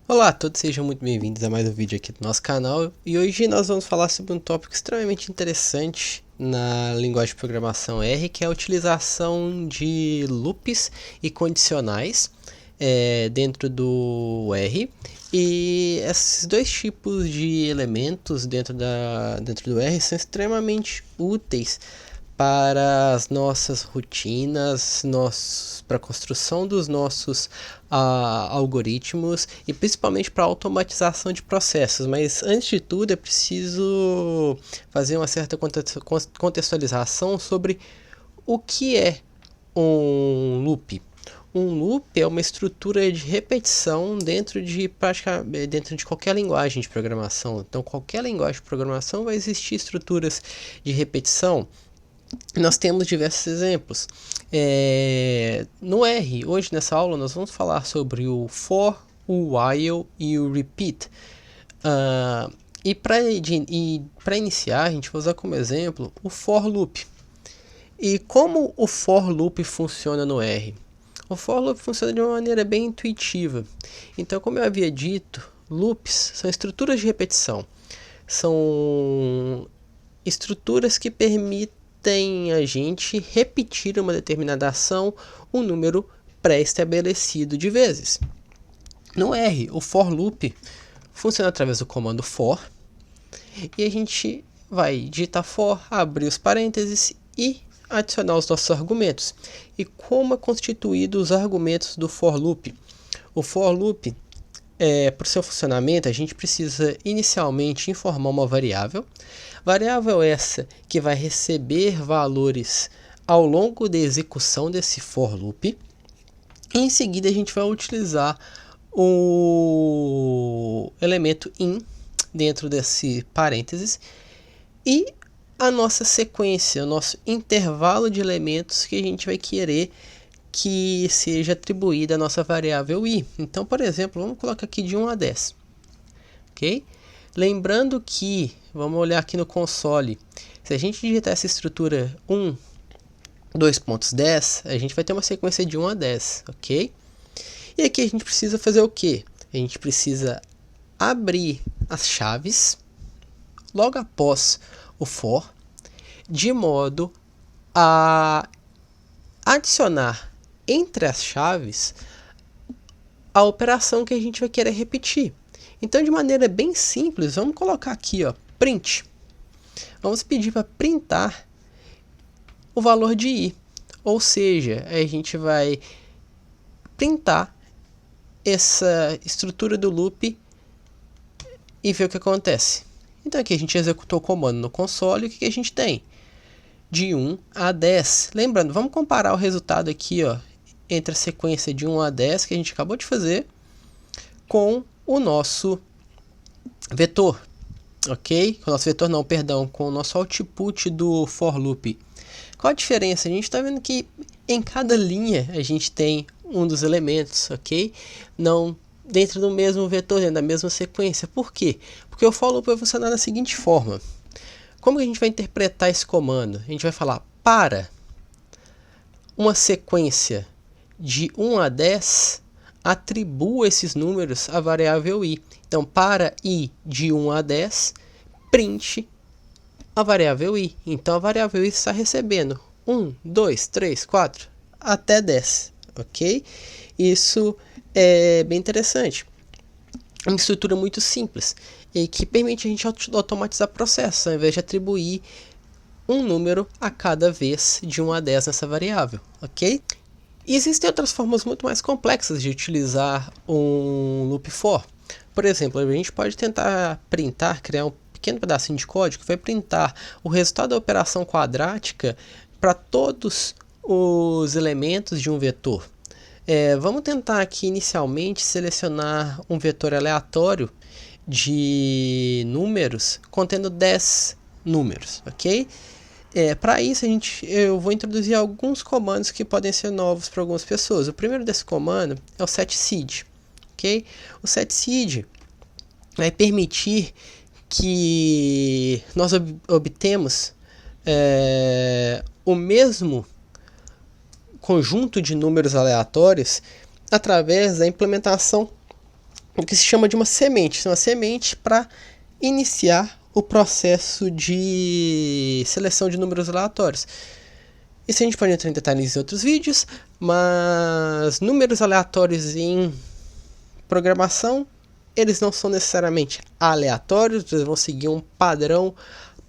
Olá a todos, sejam muito bem-vindos a mais um vídeo aqui do nosso canal, e hoje nós vamos falar sobre um tópico extremamente interessante na linguagem de programação R, que é a utilização de loops e condicionais dentro do R. E esses dois tipos de elementos dentro do R são extremamente úteis para as nossas rotinas, para a construção dos nossos algoritmos e principalmente para a automatização de processos. Mas antes de tudo é preciso fazer uma certa contextualização sobre o que é um loop. Um loop é uma estrutura de repetição dentro de qualquer linguagem de programação. Então, qualquer linguagem de programação vai existir estruturas de repetição. Nós temos diversos exemplos. No R, hoje nessa aula, nós vamos falar sobre o for, o while e o repeat. E para iniciar, a gente vai usar como exemplo o for loop. E como o for loop funciona no R? O for loop funciona de uma maneira bem intuitiva. Então, como eu havia dito, loops são estruturas de repetição. São estruturas que permitem a gente repetir uma determinada ação um número pré-estabelecido de vezes. No R, o for loop funciona através do comando for, e a gente vai digitar for, abrir os parênteses e adicionar os nossos argumentos. E como é constituído os argumentos do for loop? O for loop, para o seu funcionamento, a gente precisa inicialmente informar uma variável. Variável essa que vai receber valores ao longo da execução desse for loop. E em seguida a gente vai utilizar o elemento in dentro desse parênteses e a nossa sequência, o nosso intervalo de elementos que a gente vai querer que seja atribuída a nossa variável i. Então, por exemplo, vamos colocar aqui de 1 a 10. Ok? Lembrando que, vamos olhar aqui no console, se a gente digitar essa estrutura 1, 2.10, a gente vai ter uma sequência de 1 a 10, ok? E aqui a gente precisa fazer o quê? A gente precisa abrir as chaves logo após o for, de modo a adicionar entre as chaves a operação que a gente vai querer repetir. Então, de maneira bem simples, vamos colocar aqui, print. Vamos pedir para printar o valor de i. Ou seja, a gente vai printar essa estrutura do loop e ver o que acontece. Então, aqui a gente executou o comando no console. O que a gente tem? De 1 a 10. Lembrando, vamos comparar o resultado aqui, entre a sequência de 1 a 10 que a gente acabou de fazer com o nosso vetor, ok? Com o nosso vetor não, perdão, com o nosso output do for loop. Qual a diferença? A gente está vendo que em cada linha a gente tem um dos elementos, ok? Não dentro do mesmo vetor, dentro da mesma sequência. Por quê? Porque o for loop vai funcionar da seguinte forma. Como que a gente vai interpretar esse comando? A gente vai falar para uma sequência de 1 a 10, atribua esses números à variável i. Então, para i de 1 a 10, print a variável i. Então, a variável i está recebendo 1, 2, 3, 4, até 10. Ok? Isso é bem interessante. Uma estrutura muito simples e que permite a gente automatizar processos, ao invés de atribuir um número a cada vez de 1 a 10 nessa variável. Ok? E existem outras formas muito mais complexas de utilizar um loop for. Por exemplo, a gente pode tentar criar um pequeno pedacinho de código que vai printar o resultado da operação quadrática para todos os elementos de um vetor. Vamos tentar aqui inicialmente selecionar um vetor aleatório de números contendo 10 números, ok? Para isso, eu vou introduzir alguns comandos que podem ser novos para algumas pessoas. O primeiro desse comando é o setSeed. Okay? O setSeed vai permitir que nós obtemos o mesmo conjunto de números aleatórios através da implementação do que se chama de uma semente. Uma semente para iniciar o processo de seleção de números aleatórios. Isso a gente pode entrar em detalhes em outros vídeos, mas números aleatórios em programação, eles não são necessariamente aleatórios, eles vão seguir um padrão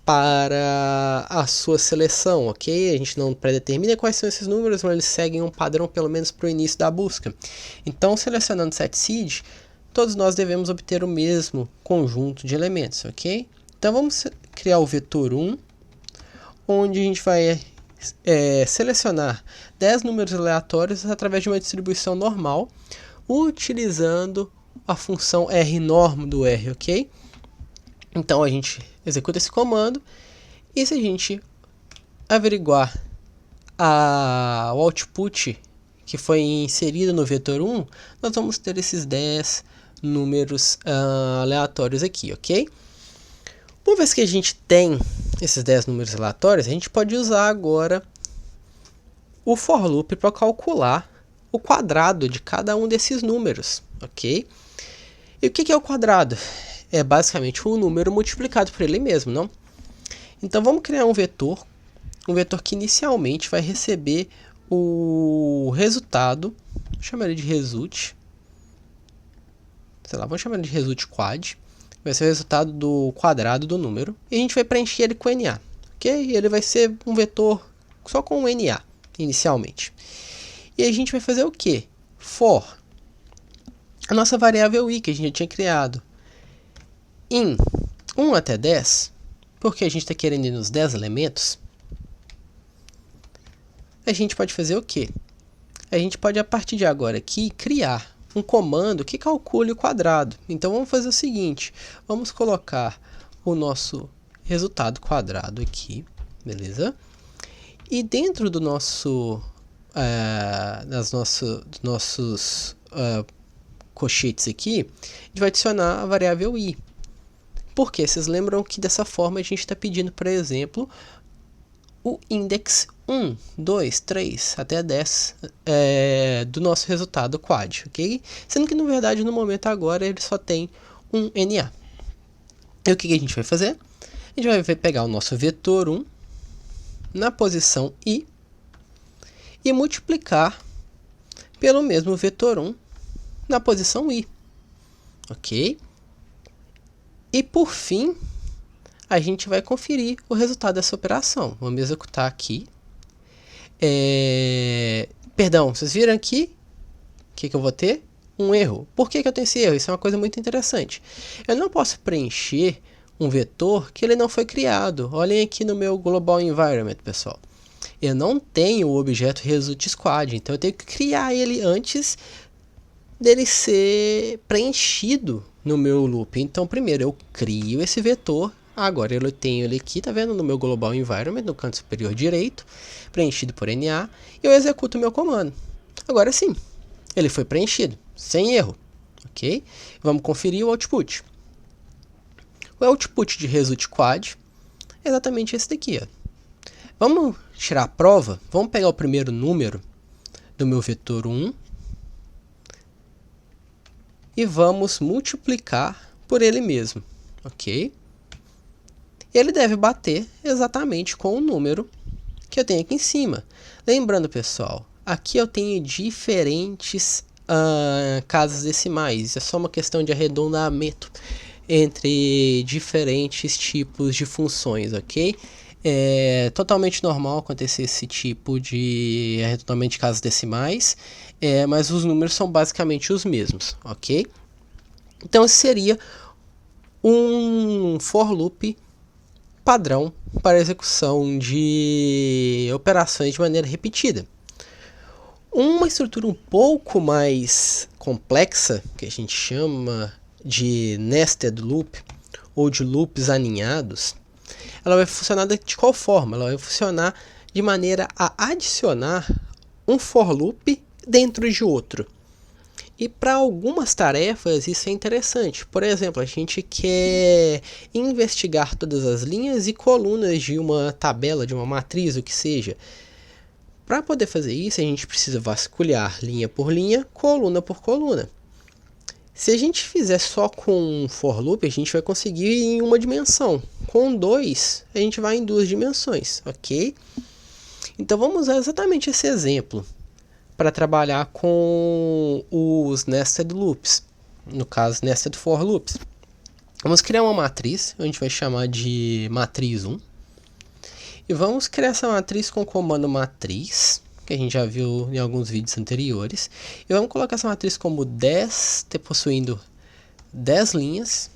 para a sua seleção, ok? A gente não predetermina quais são esses números, mas eles seguem um padrão pelo menos para o início da busca. Então, selecionando setseed, todos nós devemos obter o mesmo conjunto de elementos, ok? Então vamos criar o vetor 1, onde a gente vai selecionar 10 números aleatórios através de uma distribuição normal, utilizando a função rnorm do R, ok? Então a gente executa esse comando, e se a gente averiguar o output que foi inserido no vetor 1, nós vamos ter esses 10 números aleatórios aqui, ok? Uma vez que a gente tem esses 10 números aleatórios, a gente pode usar agora o for loop para calcular o quadrado de cada um desses números, ok? E o que é o quadrado? É basicamente o número multiplicado por ele mesmo, não? Então vamos criar um vetor que inicialmente vai receber o resultado, vou chamar ele de result, sei lá, vamos chamar ele de result quad, vai ser o resultado do quadrado do número, e a gente vai preencher ele com NA, ok? Ele vai ser um vetor só com NA, inicialmente. E a gente vai fazer o quê? For a nossa variável i que a gente já tinha criado em 1 até 10, porque a gente está querendo ir nos 10 elementos, a gente pode fazer o quê? A gente pode, a partir de agora aqui, criar um comando que calcule o quadrado. Então vamos fazer o seguinte, vamos colocar o nosso resultado quadrado aqui, beleza? E dentro do nosso dos nossos colchetes aqui, a gente vai adicionar a variável i. Por quê? Vocês lembram que dessa forma a gente está pedindo, por exemplo, o index 1, 2, 3 até 10 do nosso resultado quad, ok? Sendo que, na verdade, no momento agora ele só tem um NA. E o que a gente vai fazer? A gente vai pegar o nosso vetor 1 na posição i e multiplicar pelo mesmo vetor 1 na posição i, ok? E por fim, a gente vai conferir o resultado dessa operação. Vamos executar aqui. Perdão, vocês viram aqui o que eu vou ter? Um erro. Por que eu tenho esse erro? Isso é uma coisa muito interessante. Eu não posso preencher um vetor que ele não foi criado. Olhem aqui no meu Global Environment, pessoal. Eu não tenho o objeto result squad, então eu tenho que criar ele antes dele ser preenchido no meu loop. Então, primeiro eu crio esse vetor. Agora eu tenho ele aqui, tá vendo? No meu Global Environment, no canto superior direito, preenchido por NA, e eu executo o meu comando. Agora sim, ele foi preenchido, sem erro, ok? Vamos conferir o output. O output de result quad é exatamente esse daqui, ó. Vamos tirar a prova, vamos pegar o primeiro número do meu vetor 1 e vamos multiplicar por ele mesmo, ok? Ele deve bater exatamente com o número que eu tenho aqui em cima. Lembrando, pessoal, aqui eu tenho diferentes casas decimais. Isso é só uma questão de arredondamento entre diferentes tipos de funções, ok? É totalmente normal acontecer esse tipo de arredondamento de casas decimais, mas os números são basicamente os mesmos, ok? Então esse seria um for loop padrão para execução de operações de maneira repetida. Uma estrutura um pouco mais complexa, que a gente chama de nested loop, ou de loops aninhados, ela vai funcionar de qual forma? Ela vai funcionar de maneira a adicionar um for loop dentro de outro. E para algumas tarefas isso é interessante. Por exemplo, a gente quer investigar todas as linhas e colunas de uma tabela, de uma matriz, o que seja. Para poder fazer isso, a gente precisa vasculhar linha por linha, coluna por coluna. Se a gente fizer só com um for loop, a gente vai conseguir em uma dimensão. Com 2, a gente vai em 2 dimensões, ok? Então vamos usar exatamente esse exemplo para trabalhar com os nested loops, no caso nested for loops. Vamos criar uma matriz, a gente vai chamar de matriz 1. E vamos criar essa matriz com o comando matriz, que a gente já viu em alguns vídeos anteriores. E vamos colocar essa matriz como 10, possuindo 10 linhas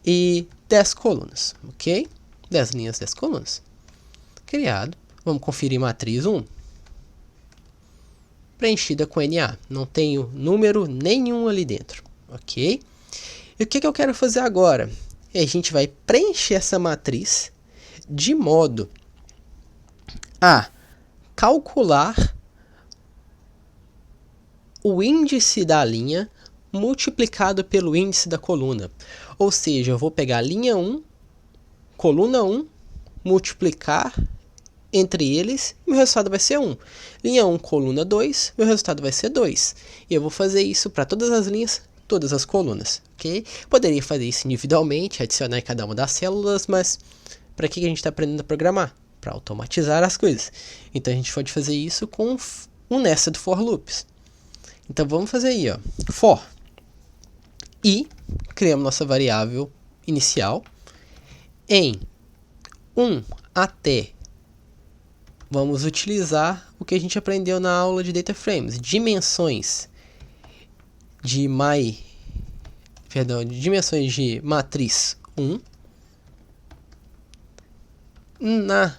e 10 colunas, ok? 10 linhas, 10 colunas. Criado. Vamos conferir matriz 1. Preenchida com NA. Não tenho número nenhum ali dentro, ok? E o que eu quero fazer agora? A gente vai preencher essa matriz de modo a calcular o índice da linha multiplicado pelo índice da coluna. Ou seja, eu vou pegar a linha 1, coluna 1, multiplicar entre eles, e meu resultado vai ser 1. Linha 1, coluna 2, meu resultado vai ser 2. E eu vou fazer isso para todas as linhas, todas as colunas, ok? Poderia fazer isso individualmente, adicionar em cada uma das células, mas para que a gente está aprendendo a programar? Para automatizar as coisas. Então a gente pode fazer isso com um nested for loops. Então vamos fazer aí, ó, for. E criamos nossa variável inicial em 1 até. Vamos utilizar o que a gente aprendeu na aula de data frames, dimensões de dimensões de matriz 1 na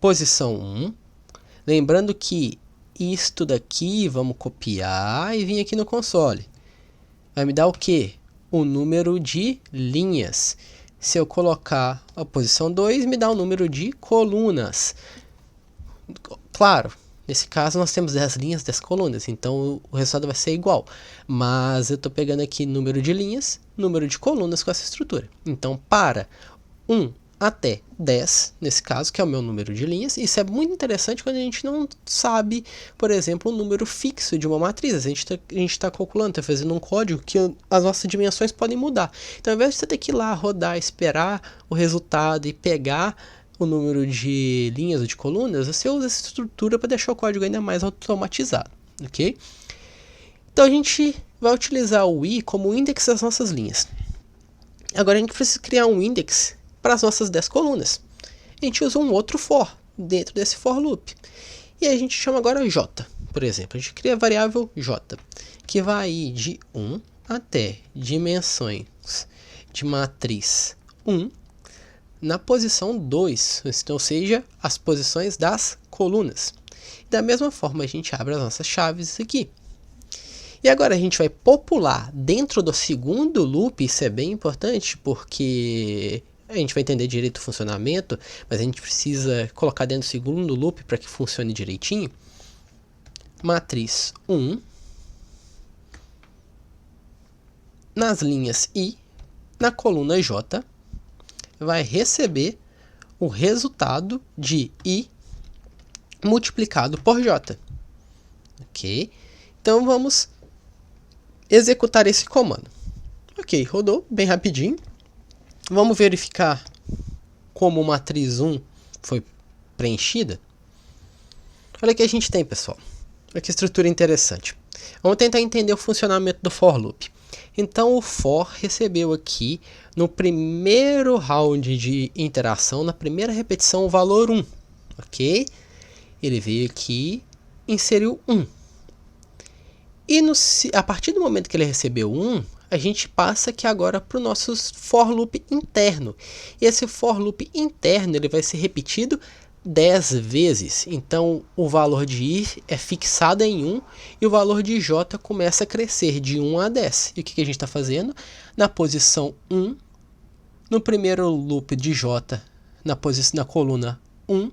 posição 1. Lembrando que isto daqui vamos copiar e vir aqui no console. Vai me dar o quê? O número de linhas. Se eu colocar a posição 2, me dá o número de colunas. Claro, nesse caso nós temos 10 linhas, 10 colunas, então o resultado vai ser igual. Mas eu estou pegando aqui número de linhas, número de colunas com essa estrutura. Então, para 1 até 10, nesse caso, que é o meu número de linhas, isso é muito interessante quando a gente não sabe, por exemplo, um número fixo de uma matriz. A gente está calculando, está fazendo um código que as nossas dimensões podem mudar. Então, ao invés de você ter que ir lá, rodar, esperar o resultado e pegar o número de linhas ou de colunas, você usa essa estrutura para deixar o código ainda mais automatizado, ok? Então, a gente vai utilizar o i como índice das nossas linhas. Agora, a gente precisa criar um índice para as nossas 10 colunas. A gente usa um outro for dentro desse for loop. E a gente chama agora j, por exemplo. A gente cria a variável j, que vai ir de 1 até dimensões de matriz 1 na posição 2, ou seja, as posições das colunas. Da mesma forma, a gente abre as nossas chaves aqui. E agora a gente vai popular dentro do segundo loop. Isso é bem importante porque a gente vai entender direito o funcionamento, mas a gente precisa colocar dentro do segundo loop para que funcione direitinho. Matriz 1 nas linhas I, na coluna J, vai receber o resultado de I multiplicado por J. Ok? Então vamos executar esse comando. Ok, rodou bem rapidinho. Vamos verificar como matriz 1 foi preenchida. Olha o que a gente tem, pessoal. Olha que estrutura interessante. Vamos tentar entender o funcionamento do for loop. Então o for recebeu aqui no primeiro round de interação, na primeira repetição, o valor 1. Ok? Ele veio aqui e inseriu 1. E a partir do momento que ele recebeu 1, a gente passa aqui agora para o nosso for loop interno. E esse for loop interno ele vai ser repetido 10 vezes. Então o valor de i é fixado em 1 e o valor de j começa a crescer de 1 a 10. E o que a gente está fazendo? Na posição 1, no primeiro loop de j, na coluna 1,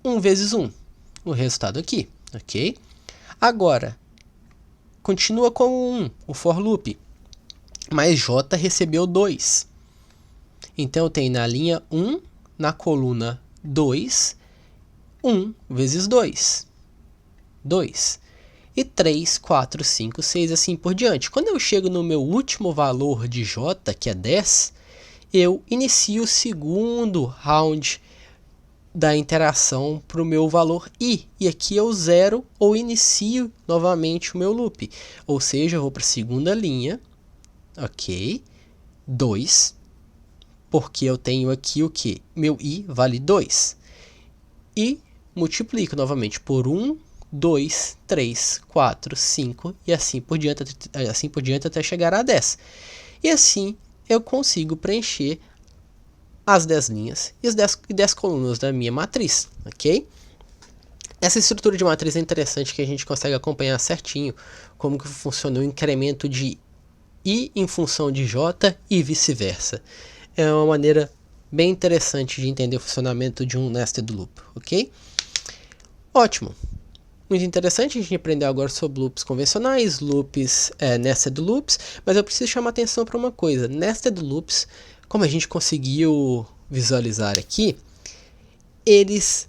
1 vezes 1. O resultado aqui, ok? Agora, continua com 1, o for loop, mas j recebeu 2. Então eu tenho na linha 1, na coluna 2, 1 vezes 2, 2. E 3, 4, 5, 6, assim por diante. Quando eu chego no meu último valor de J, que é 10, eu inicio o segundo round da interação para o meu valor I. E aqui eu zero ou inicio novamente o meu loop. Ou seja, eu vou para a segunda linha, ok, 2, porque eu tenho aqui o que? Meu I vale 2. E multiplico novamente por 1, 2, 3, 4, 5 e assim por diante até chegar a 10. E assim eu consigo preencher as 10 linhas e as 10 colunas da minha matriz, ok? Essa estrutura de matriz é interessante que a gente consegue acompanhar certinho como que funciona o incremento de I em função de J e vice-versa. É uma maneira bem interessante de entender o funcionamento de um nested loop, ok? Ótimo! Muito interessante, a gente aprendeu agora sobre loops convencionais, loops nested loops, mas eu preciso chamar atenção para uma coisa. Nested loops, como a gente conseguiu visualizar aqui, eles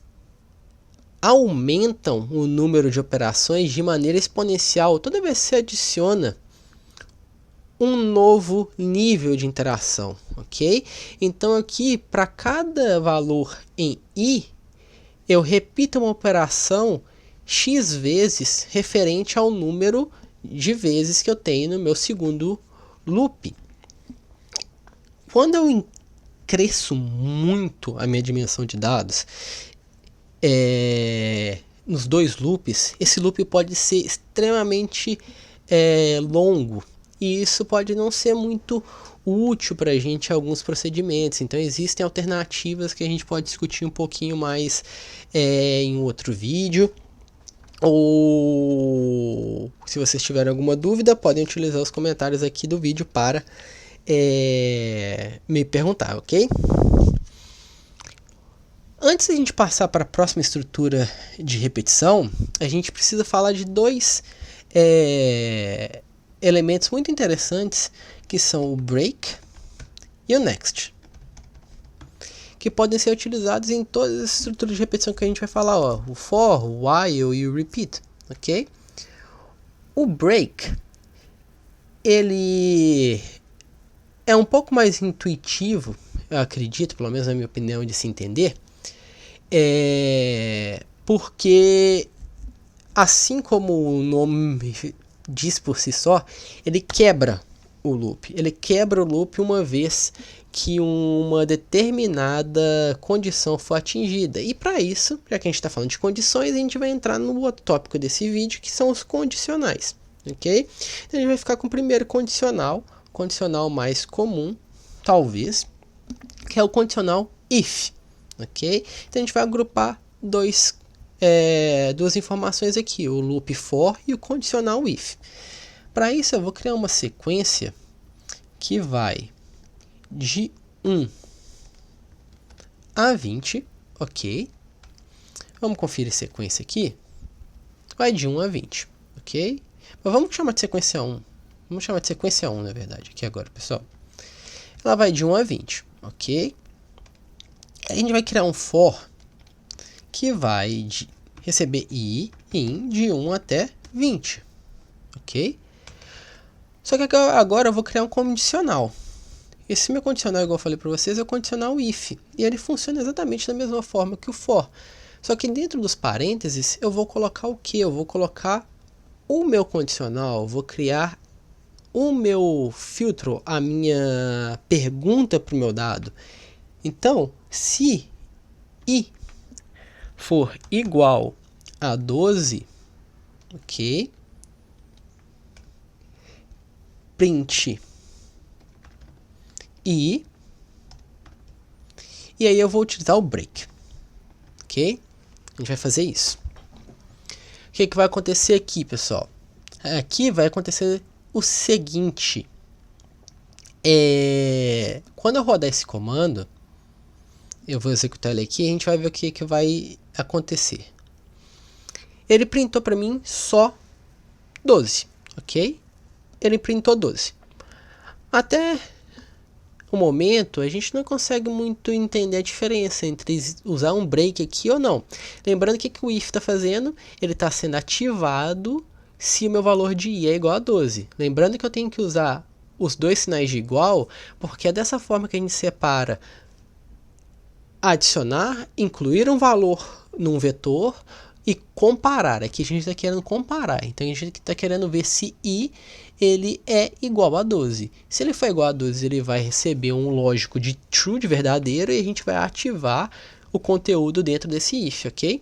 aumentam o número de operações de maneira exponencial toda vez que você adiciona um novo nível de interação, ok? Então aqui, para cada valor em I, eu repito uma operação x vezes referente ao número de vezes que eu tenho no meu segundo loop. Quando eu cresço muito a minha dimensão de dados, nos dois loops, esse loop pode ser extremamente longo. E isso pode não ser muito útil para a gente em alguns procedimentos. Então existem alternativas que a gente pode discutir um pouquinho mais em outro vídeo. Ou se vocês tiverem alguma dúvida, podem utilizar os comentários aqui do vídeo para me perguntar, ok? Antes de a gente passar para a próxima estrutura de repetição, a gente precisa falar de dois elementos muito interessantes, que são o break e o next, que podem ser utilizados em todas as estruturas de repetição que a gente vai falar, ó, o for, o while e o repeat, ok? O break, ele é um pouco mais intuitivo, eu acredito, pelo menos na minha opinião, de se entender, porque assim como o nome diz por si só, ele quebra o loop. Ele quebra o loop uma vez que uma determinada condição for atingida. E para isso, já que a gente está falando de condições, a gente vai entrar no outro tópico desse vídeo, que são os condicionais. Ok? Então a gente vai ficar com o primeiro condicional mais comum, talvez, que é o condicional if. Ok? Então a gente vai agrupar duas informações aqui, o loop for e o condicional if. Para isso eu vou criar uma sequência que vai de 1 a 20, ok? Vamos conferir a sequência aqui. Vai de 1 a 20, ok? Mas vamos chamar de sequência 1. Vamos chamar de sequência 1, na verdade, aqui agora, pessoal. Ela vai de 1 a 20, ok? A gente vai criar um for que vai receber I in de 1 até 20, ok? Só que agora eu vou criar um condicional. Esse meu condicional, igual eu falei para vocês, é o condicional if. E ele funciona exatamente da mesma forma que o for. Só que dentro dos parênteses eu vou colocar o que? Eu vou colocar o meu condicional, vou criar o meu filtro, a minha pergunta para o meu dado. Então, se I for igual a 12, ok? Print e aí eu vou utilizar o break, ok? A gente vai fazer isso. O que vai acontecer aqui, pessoal? Aqui vai acontecer o seguinte. Quando eu rodar esse comando, eu vou executar ele aqui e a gente vai ver o que vai acontecer. Ele printou para mim só 12, ok? Ele printou 12. Até o momento, a gente não consegue muito entender a diferença entre usar um break aqui ou não. Lembrando que o if está fazendo, ele está sendo ativado se o meu valor de i é igual a 12. Lembrando que eu tenho que usar os dois sinais de igual, porque é dessa forma que a gente separa adicionar, incluir um valor num vetor e comparar. Aqui a gente está querendo comparar, então a gente está querendo ver se i ele é igual a 12. Se ele for igual a 12, ele vai receber um lógico de true, de verdadeiro, e a gente vai ativar o conteúdo dentro desse if, ok?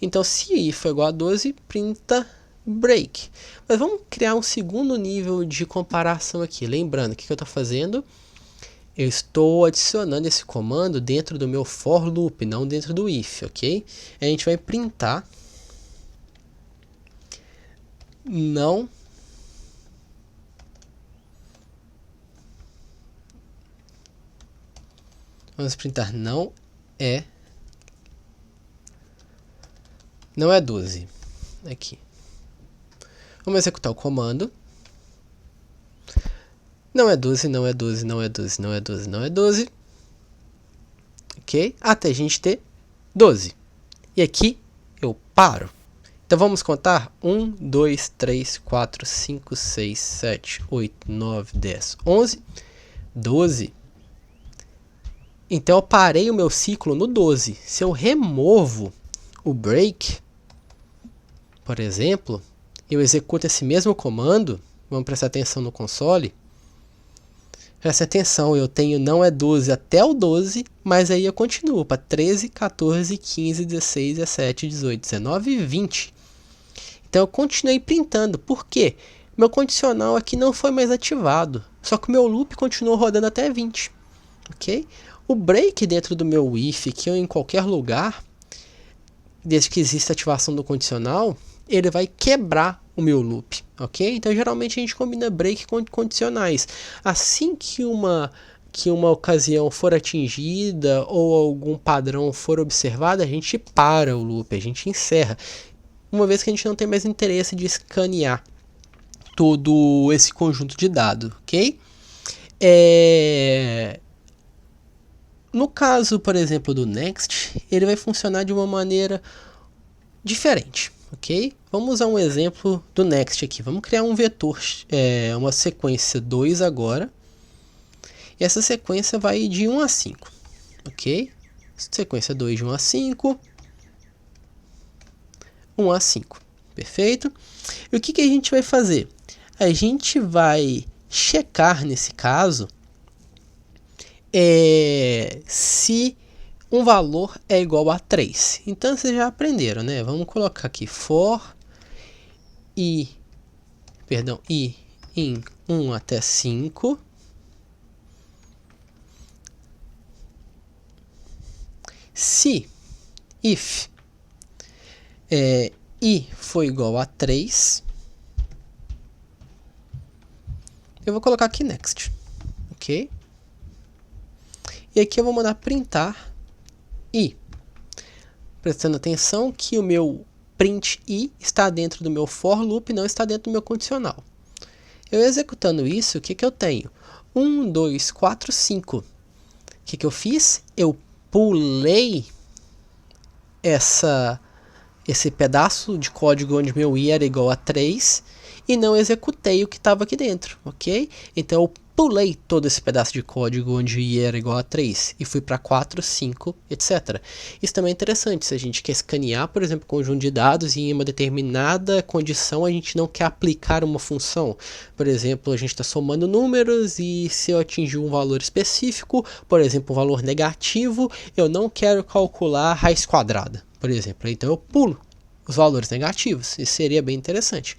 Então, se i for igual a 12, printa break. Mas vamos criar um segundo nível de comparação aqui. Lembrando, o que eu estou fazendo? Eu estou adicionando esse comando dentro do meu for loop, não dentro do if, ok? A gente vai printar não vamos printar não é 12 aqui. Vamos executar o comando. Não é 12, não é 12, não é 12, não é 12, não é 12. Ok? Até a gente ter 12. E aqui eu paro. Então vamos contar 1, 2, 3, 4, 5, 6, 7, 8, 9, 10, 11, 12. Então eu parei o meu ciclo no 12. Se eu removo o break, por exemplo, eu executo esse mesmo comando, vamos prestar atenção no console. Presta atenção, eu tenho não é 12 até o 12, mas aí eu continuo para 13, 14, 15, 16, 17, 18, 19 e 20. Então eu continuei printando. Por quê? Meu condicional aqui não foi mais ativado, só que o meu loop continuou rodando até 20. Ok? O break dentro do meu if, aqui ou em qualquer lugar, desde que exista ativação do condicional, ele vai quebrar o meu loop, ok? Então geralmente a gente combina break com condicionais. Assim que uma ocasião for atingida ou algum padrão for observado, a gente para o loop, a gente encerra, uma vez que a gente não tem mais interesse de escanear todo esse conjunto de dados, ok? No caso, por exemplo, do next, ele vai funcionar de uma maneira diferente, ok? Vamos usar um exemplo do next aqui. Vamos criar um vetor, uma sequência 2 agora. E essa sequência vai de 1 a 5, ok? Sequência 2 de 1 a 5. 1 a 5, perfeito? E o que a gente vai fazer? A gente vai checar, nesse caso, se um valor é igual a 3. Então, vocês já aprenderam, né? Vamos colocar aqui for i em 1 até 5. Se if i for igual a 3, eu vou colocar aqui next, ok? E aqui eu vou mandar printar i, prestando atenção que o meu print i está dentro do meu for loop, não está dentro do meu condicional. Eu executando isso, o que eu tenho? 1, 2, 4, 5. O que eu fiz? Eu pulei esse pedaço de código onde meu i era igual a 3 e não executei o que estava aqui dentro, ok? Então eu pulei todo esse pedaço de código onde i era igual a 3 e fui para 4, 5, etc. Isso também é interessante, se a gente quer escanear, por exemplo, conjunto de dados e em uma determinada condição a gente não quer aplicar uma função. Por exemplo, a gente está somando números e se eu atingir um valor específico, por exemplo, um valor negativo, eu não quero calcular raiz quadrada, por exemplo. Então eu pulo os valores negativos, isso seria bem interessante.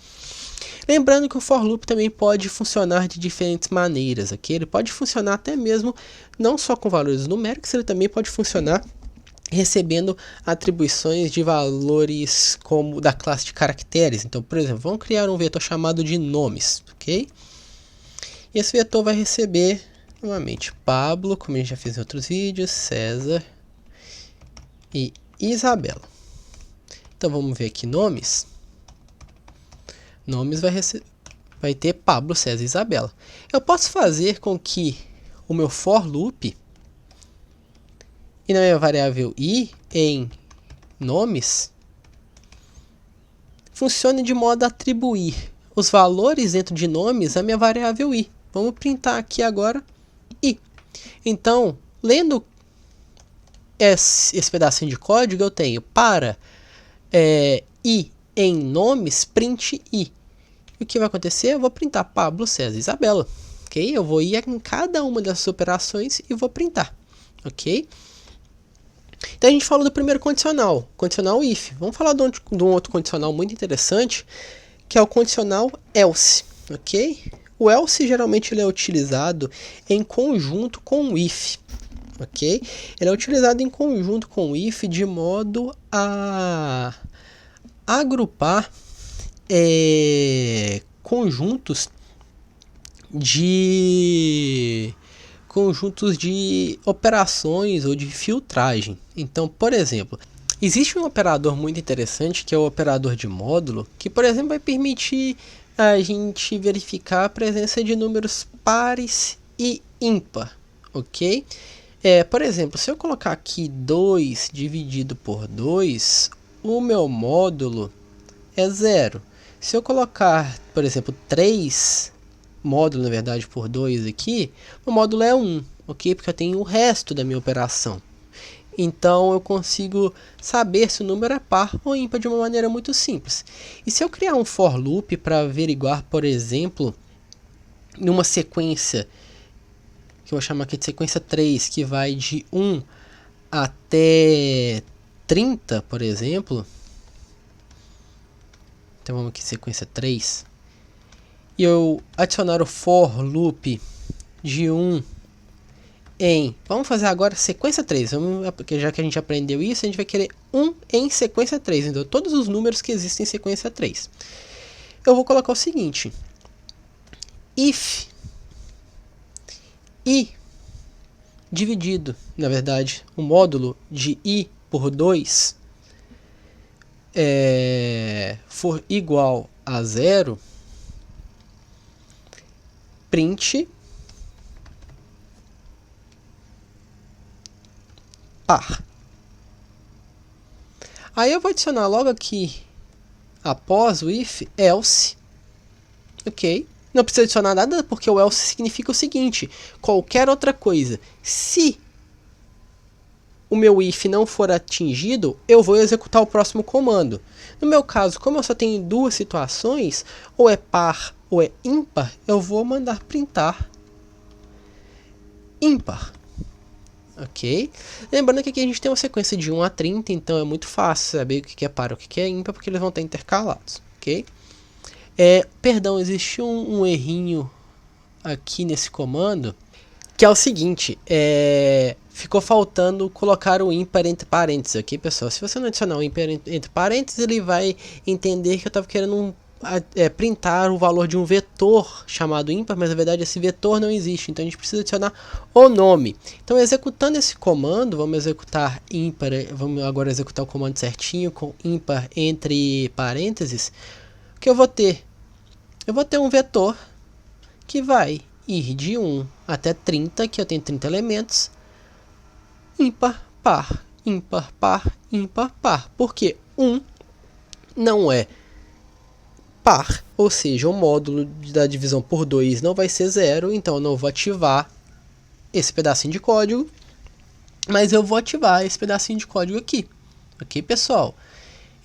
Lembrando que o for loop também pode funcionar de diferentes maneiras, ok? Ele pode funcionar até mesmo não só com valores numéricos, ele também pode funcionar recebendo atribuições de valores como da classe de caracteres. Então, por exemplo, vamos criar um vetor chamado de nomes, ok? E esse vetor vai receber, novamente, Pablo, como a gente já fez em outros vídeos, César e Isabela. Então, vamos ver aqui nomes. Nomes vai ter Pablo, César e Isabela. Eu posso fazer com que o meu for loop e na minha variável i em nomes funciona de modo a atribuir os valores dentro de nomes à minha variável i. Vamos printar aqui agora i. Então, lendo esse pedacinho de código, eu tenho para i em nomes, print i. E o que vai acontecer? Eu vou printar Pablo, César e Isabela. Ok? Eu vou ir em cada uma dessas operações e vou printar. Ok? Então a gente falou do primeiro condicional, condicional if. Vamos falar de um outro condicional muito interessante, que é o condicional else. Ok? O else geralmente ele é utilizado em conjunto com o if. Ok? Ele é utilizado em conjunto com o if de modo a agrupar conjuntos de operações ou de filtragem. Então, por exemplo, existe um operador muito interessante que é o operador de módulo, que, por exemplo, vai permitir a gente verificar a presença de números pares e ímpar, ok? Por exemplo, se eu colocar aqui 2 dividido por 2, o meu módulo é 0. Se eu colocar, por exemplo, 3 módulo, na verdade, por 2 aqui, o módulo é 1, ok? Porque eu tenho o resto da minha operação. Então, eu consigo saber se o número é par ou ímpar de uma maneira muito simples. E se eu criar um for loop para averiguar, por exemplo, numa sequência, que eu vou chamar aqui de sequência 3, que vai de 1 até 30, por exemplo. Então, vamos aqui, sequência 3. E eu adicionar o for loop de 1 em... Vamos fazer agora sequência 3, porque já que a gente aprendeu isso, a gente vai querer 1 em sequência 3. Então, todos os números que existem em sequência 3. Eu vou colocar o seguinte. If i dividido, na verdade, o módulo de i por 2 for igual a 0, print par. Aí eu vou adicionar logo aqui, após o if, else, ok? Não precisa adicionar nada, porque o else significa o seguinte: qualquer outra coisa. Se o meu if não for atingido, eu vou executar o próximo comando. No meu caso, como eu só tenho duas situações, ou é par ou é ímpar, eu vou mandar printar ímpar. Ok? Lembrando que aqui a gente tem uma sequência de 1 a 30, então é muito fácil saber o que é par e o que é ímpar, porque eles vão estar intercalados. Ok? Perdão, existe um errinho aqui nesse comando, que é o seguinte, ficou faltando colocar o ímpar entre parênteses, ok, pessoal? Se você não adicionar o ímpar entre parênteses, ele vai entender que eu estava querendo printar o valor de um vetor chamado ímpar, mas na verdade esse vetor não existe, então a gente precisa adicionar o nome. Então, executando esse comando, vamos executar ímpar, vamos agora executar o comando certinho com ímpar entre parênteses. O que eu vou ter? Eu vou ter um vetor que vai ir de 1 até 30, que eu tenho 30 elementos, ímpar, par, ímpar, par, ímpar, par. Porque 1 não é par, ou seja, o módulo da divisão por 2 não vai ser 0, então eu não vou ativar esse pedacinho de código, mas eu vou ativar esse pedacinho de código aqui. Ok, pessoal?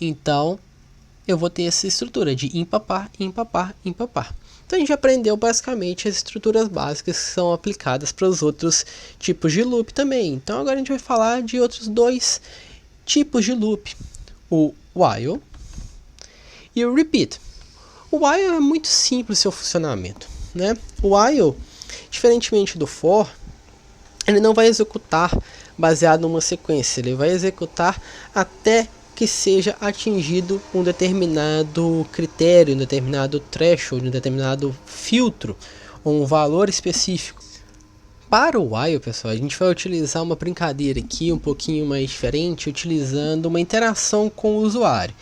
Então, eu vou ter essa estrutura de ímpar, par, ímpar, par, ímpar, par. Então a gente aprendeu basicamente as estruturas básicas que são aplicadas para os outros tipos de loop também. Então agora a gente vai falar de outros dois tipos de loop, o while e o repeat. O while é muito simples seu funcionamento, né? O while, diferentemente do for, ele não vai executar baseado numa sequência, ele vai executar até que seja atingido um determinado critério, um determinado threshold, um determinado filtro, ou um valor específico. Para o while, pessoal, a gente vai utilizar uma brincadeira aqui um pouquinho mais diferente, utilizando uma interação com o usuário.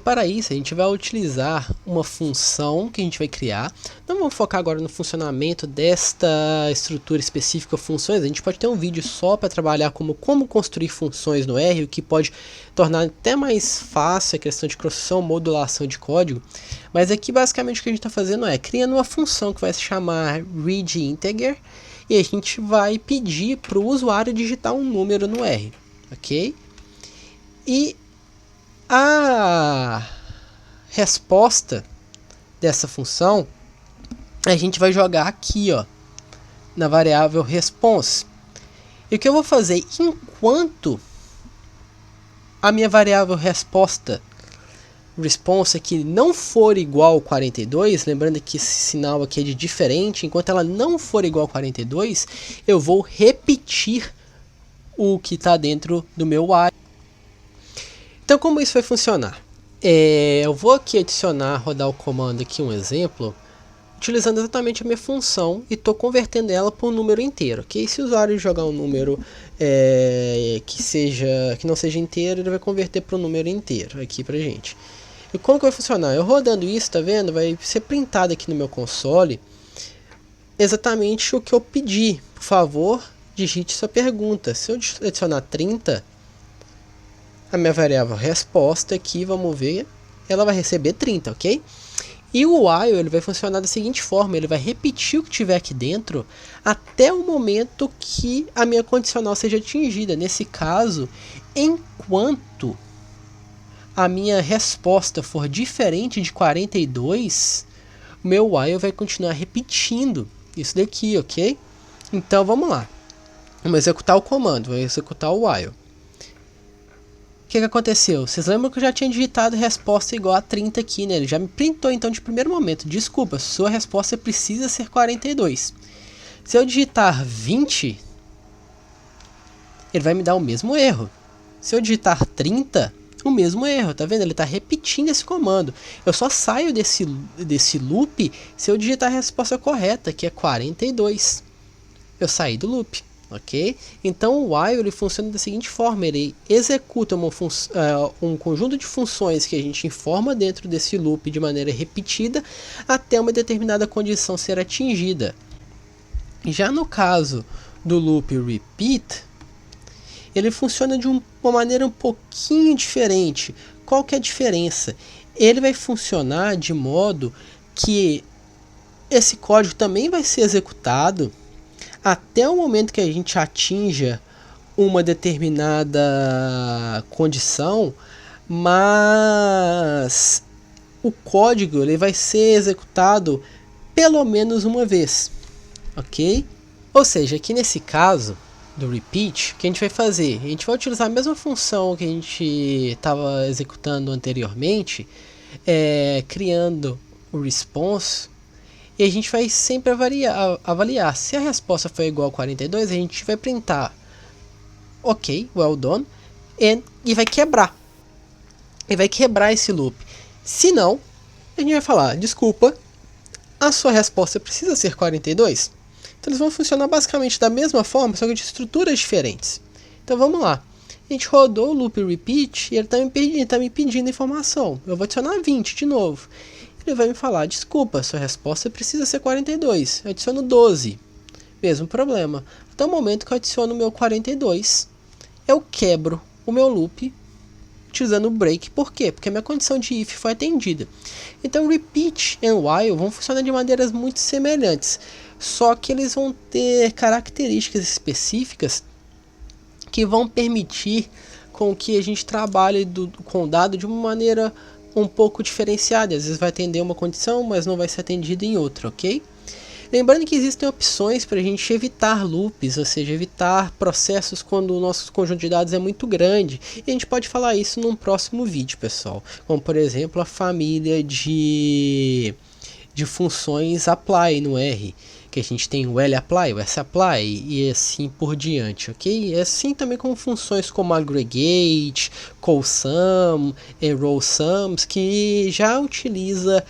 Para isso, a gente vai utilizar uma função que a gente vai criar. Não vamos focar agora no funcionamento desta estrutura específica funções. A gente pode ter um vídeo só para trabalhar como construir funções no R, o que pode tornar até mais fácil a questão de construção, modulação de código. Mas aqui basicamente o que a gente está fazendo é criando uma função que vai se chamar readInteger, e a gente vai pedir para o usuário digitar um número no R, ok? E a resposta dessa função a gente vai jogar aqui, ó, na variável response. E o que eu vou fazer enquanto a minha variável resposta aqui não for igual a 42, lembrando que esse sinal aqui é de diferente, enquanto ela não for igual a 42, eu vou repetir o que está dentro do meu while. Então, como isso vai funcionar? Eu vou aqui adicionar, rodar o comando aqui, um exemplo, utilizando exatamente a minha função e estou convertendo ela para um número inteiro, ok? Se o usuário jogar um número que não seja inteiro, ele vai converter para um número inteiro aqui para gente. E como que vai funcionar? Eu rodando isso, tá vendo? Vai ser printado aqui no meu console exatamente o que eu pedi. Por favor, digite sua pergunta. Se eu adicionar 30, a minha variável resposta aqui, vamos ver, ela vai receber 30, ok? E o while ele vai funcionar da seguinte forma, ele vai repetir o que tiver aqui dentro até o momento que a minha condicional seja atingida. Nesse caso, enquanto a minha resposta for diferente de 42, o meu while vai continuar repetindo isso daqui, ok? Então vamos lá, vamos executar o comando, vamos executar o while. O que aconteceu? Vocês lembram que eu já tinha digitado resposta igual a 30 aqui, né? Ele já me printou então de primeiro momento. Desculpa, sua resposta precisa ser 42. Se eu digitar 20, ele vai me dar o mesmo erro. Se eu digitar 30, o mesmo erro, tá vendo? Ele está repetindo esse comando. Eu só saio desse loop se eu digitar a resposta correta, que é 42. Eu saí do loop. Ok? Então o while ele funciona da seguinte forma, ele executa um conjunto de funções que a gente informa dentro desse loop de maneira repetida até uma determinada condição ser atingida. Já no caso do loop repeat, ele funciona de uma maneira um pouquinho diferente. Qual que é a diferença? Ele vai funcionar de modo que esse código também vai ser executado até o momento que a gente atinja uma determinada condição, mas o código ele vai ser executado pelo menos uma vez, ok? Ou seja, aqui nesse caso do repeat, o que a gente vai fazer? A gente vai utilizar a mesma função que a gente estava executando anteriormente, criando o response. E a gente vai sempre avaliar. Se a resposta for igual a 42, a gente vai printar ok, well done, e vai quebrar. E vai quebrar esse loop. Se não, a gente vai falar, desculpa, a sua resposta precisa ser 42. Então eles vão funcionar basicamente da mesma forma, só que de estruturas diferentes. Então vamos lá. A gente rodou o loop repeat e ele está me pedindo informação. Eu vou adicionar 20 de novo. Ele vai me falar, desculpa, sua resposta precisa ser 42. Eu adiciono 12. Mesmo problema. Até o momento que eu adiciono o meu 42, eu quebro o meu loop utilizando o break. Por quê? Porque a minha condição de if foi atendida. Então repeat e while vão funcionar de maneiras muito semelhantes. Só que eles vão ter características específicas que vão permitir com que a gente trabalhe com o dado de uma maneira um pouco diferenciada. Às vezes vai atender uma condição, mas não vai ser atendido em outra, ok? Lembrando que existem opções para a gente evitar loops, ou seja, evitar processos quando o nosso conjunto de dados é muito grande. E a gente pode falar isso num próximo vídeo, pessoal. Como, por exemplo, a família de funções apply no R. Que a gente tem o lapply, o sapply e assim por diante, ok? E assim também como funções como aggregate, callsum, rowsums, que já utiliza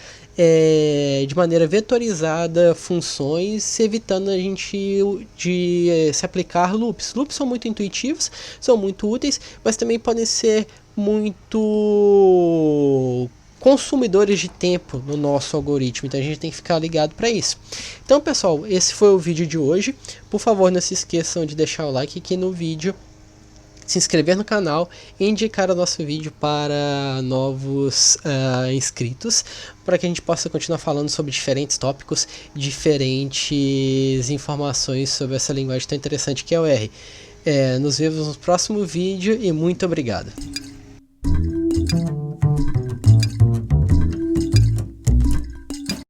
de maneira vetorizada funções, evitando a gente de se aplicar loops. Loops são muito intuitivos, são muito úteis, mas também podem ser muito consumidores de tempo no nosso algoritmo, então a gente tem que ficar ligado para isso. Então, pessoal, esse foi o vídeo de hoje. Por favor, não se esqueçam de deixar o like aqui no vídeo, se inscrever no canal e indicar o nosso vídeo para novos inscritos, para que a gente possa continuar falando sobre diferentes tópicos, diferentes informações sobre essa linguagem tão interessante que é o R. Nos vemos no próximo vídeo e muito obrigado.